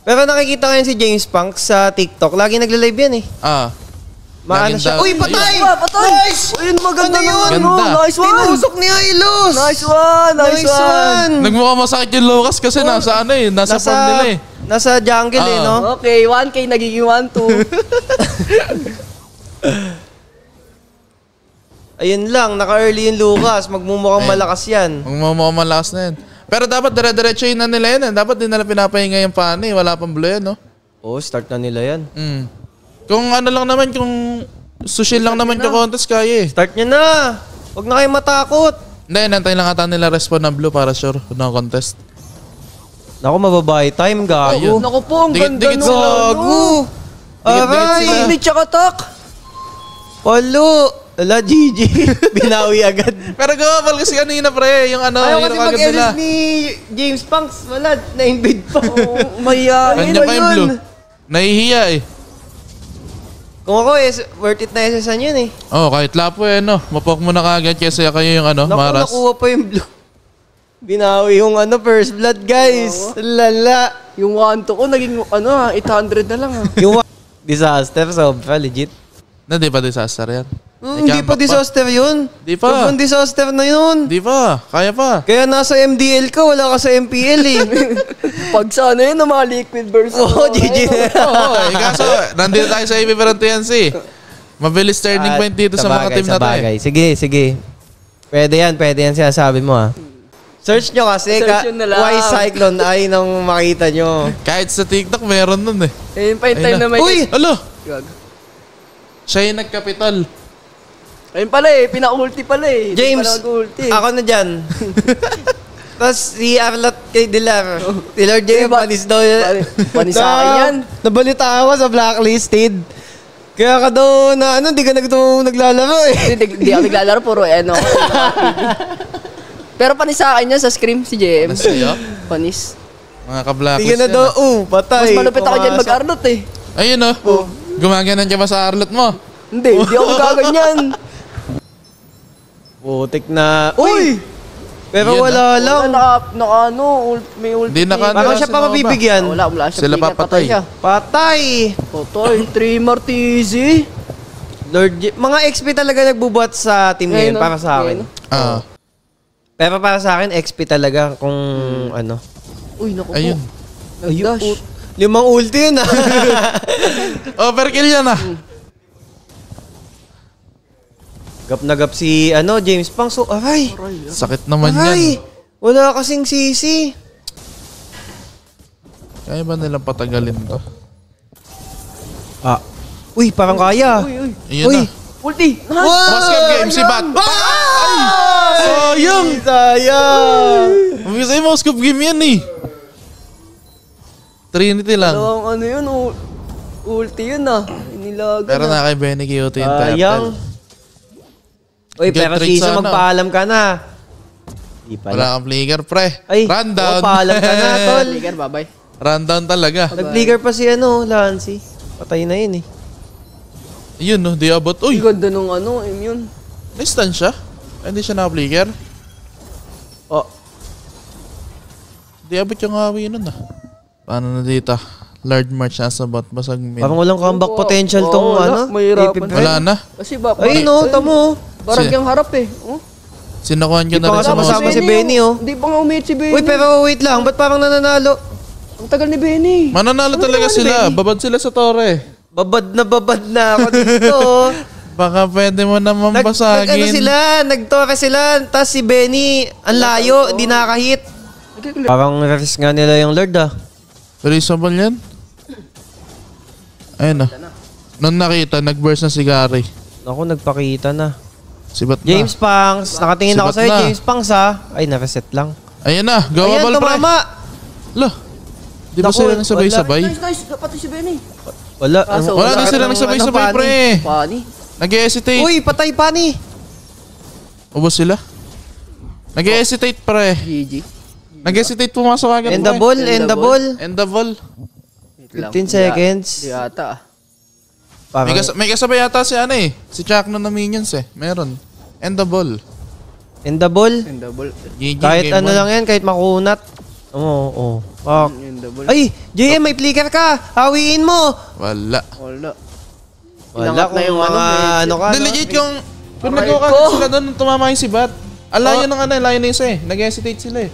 Pero nakikita ko yan si James Punk sa TikTok. Lagi nagla-live yan eh. Maano siya. Uy, patay! Patay! Nice! Ayun, maganda yun. Ganda. Nice one! Tinusok ni Hylos! Nice one! Nagmukhang masakit yung Lucas kasi nasa nasa farm nila eh. Nasa jungle no? Okay, 1K nagiging 1-2. Ayun lang, naka-early yung Lucas. Magmumukhang malakas yan. Magmumukhang malakas na yan. Pero dapat dire-diretso yun na nila yan. Dapat din nila pinapahinga yung paano eh. Wala pang blue yan, no? Oo, start na nila yan. Kung ano lang naman, kung sushil lang naman yung contest, kaya eh. Start nyo na! Huwag na kayo matakot! Hindi, nantay lang ata nila respawn ng blue para sure no contest. Naku, mababay time, gago. Naku po, ang ganda Dikit-dikit nun. Gago! Aray! Hindi tsaka tak. Palo! Ala, GG. Binawi agad. Pero gawabal kasi kanina pre, yung ano, Ayaw yung kasi agad nila. mag-edit ni James Punks. Wala, na-invade pa. Mayayain Kanya pa yung blue. Nahihiya eh. Kung ako worth it na SSan yun eh. Kahit lapo eh, no? Mapok mo na kagad kasi kayo yung maras. Nakuha pa yung blue. Binawi yung first blood, guys. Lala. Yung 1-2 ko naging 800 na lang Yung disaster, sobra, legit. Di pa disaster yan. Hindi pa disaster yun. Di pa. Sobrang disaster na yun. Di pa. Kaya pa. Kaya nasa MDL ka, wala ka sa MPL eh. Pag sana yun, mga liquid burst. GG. Kaso, nandito tayo sa AB Parang TNC. Mabilis turning point dito sa mga team na to eh. Sige. Pwede yan sinasabi mo Search nyo kasi, why Cyclone ay nang makita nyo. Kahit sa TikTok, meron nun eh. Ayun pa yung time na may... Uy! Alo! Siya yung nagkapital. Ayun pala pina-ulti pala James, ako na dyan. Tapos si Arlot kay Dilar. Dilar J. Panis daw. Panis sa akin yan. Nabalita ako sa blacklisted. Kaya ka daw di ka naglalaro eh. Hindi ako naglalaro, puro Pero panis sa akin yan sa scream si JM. Panis sa'yo? Panis. Mga ka-blacklist Hindi ka na daw, patay. Mas malupit ako dyan mag-Arlot eh. Ayun gumaganan ka ba sa Arlot mo? Hindi ako gaganyan. Putik na. Uy! Pero wala lang. May ulti. Hindi naka- Parang siya pa mabibigyan. Wala siya. Sila papatay. Patay! Patay. 3 Martizi. Lord mga XP talaga nagbubuhat sa team ngayon para sa akin. Pero para sa akin, XP talaga kung Uy, naku po. Ayun. Dash. 5 ulti yun Overkill yan Gap na gap si James Pang. So, aray! Sakit naman yan. Wala kasing sisi. Kaya ba nilang patagalin to? Uy, parang kaya. Ayun na. Ulti. Basket game si Bat. Sayang! Mabisa yung mouse scoop game yan eh. Trinity lang. Ulti yun Inilaga Pero na kay Benny Kyoto yung Sayang. Uy, pero Shizu, magpaalam ka na. Di pala. Wala kang flicker, pre. Rundown. Paalam ka na, tol. Flicker, bye-bye. Rundown talaga. Nag-flicker pa si Lancy. Patay na yun eh. Yun di abot. Uy! Ganda nung immune. Na-stun siya? Hindi siya na-flicker? Di abot yung awi nun Paano na dito? Lord March nasa bot. Basag mid. Parang walang comeback potential tong mahirapan. Wala na. Kasi ayun tamo. Barag yung harap Sinakuhan ko na rin sa kasama si Benny Hindi pa nga umihit si Benny. Uy, pero wait lang. Ba't parang nananalo? Ang tagal ni Benny. Mananalo talaga sila. Babad sila sa tore. Babad na ako dito. Baka pwede mo naman basagin. Nagtore sila. Tapos si Benny, ang layo, hindi nakahit. Parang risk nga nila yung Lord Reasonable yan? Ayun Nung nakita, nag-burst na si Gary. Ako, nagpakita na. Sibat na. James Pangs, nakatingin ako sa'yo. James Pangs Ay, na-reset lang. Ayun na, gawabal pre. Tumama. Lo, di ba sila nagsabay-sabay? Nice. Pati si Benny. Wala na sila nagsabay-sabay pre. Pani. Nag-hesitate. Uy, patay Pani. Ubos sila. Nag-hesitate pre. GG. Nag-hesitate pumasok agad. End the ball. 15 seconds. Di ata May kasabay yata si si Chuck na minions Meron. End the ball. End the ball. GG, Kahit lang yan, kahit makunat. Oo. Fuck. double. Ay, JM, may flicker ka. Hawiin mo. Wala. Wala. Wala Inangat kung na yung mga ano ka. Hindi, no? legit yung... Kung Aray nag-go ko. sila doon, tumama yung si Bat. Alayo ng ano, alayo na yung isa eh. Nag-hesitate sila eh.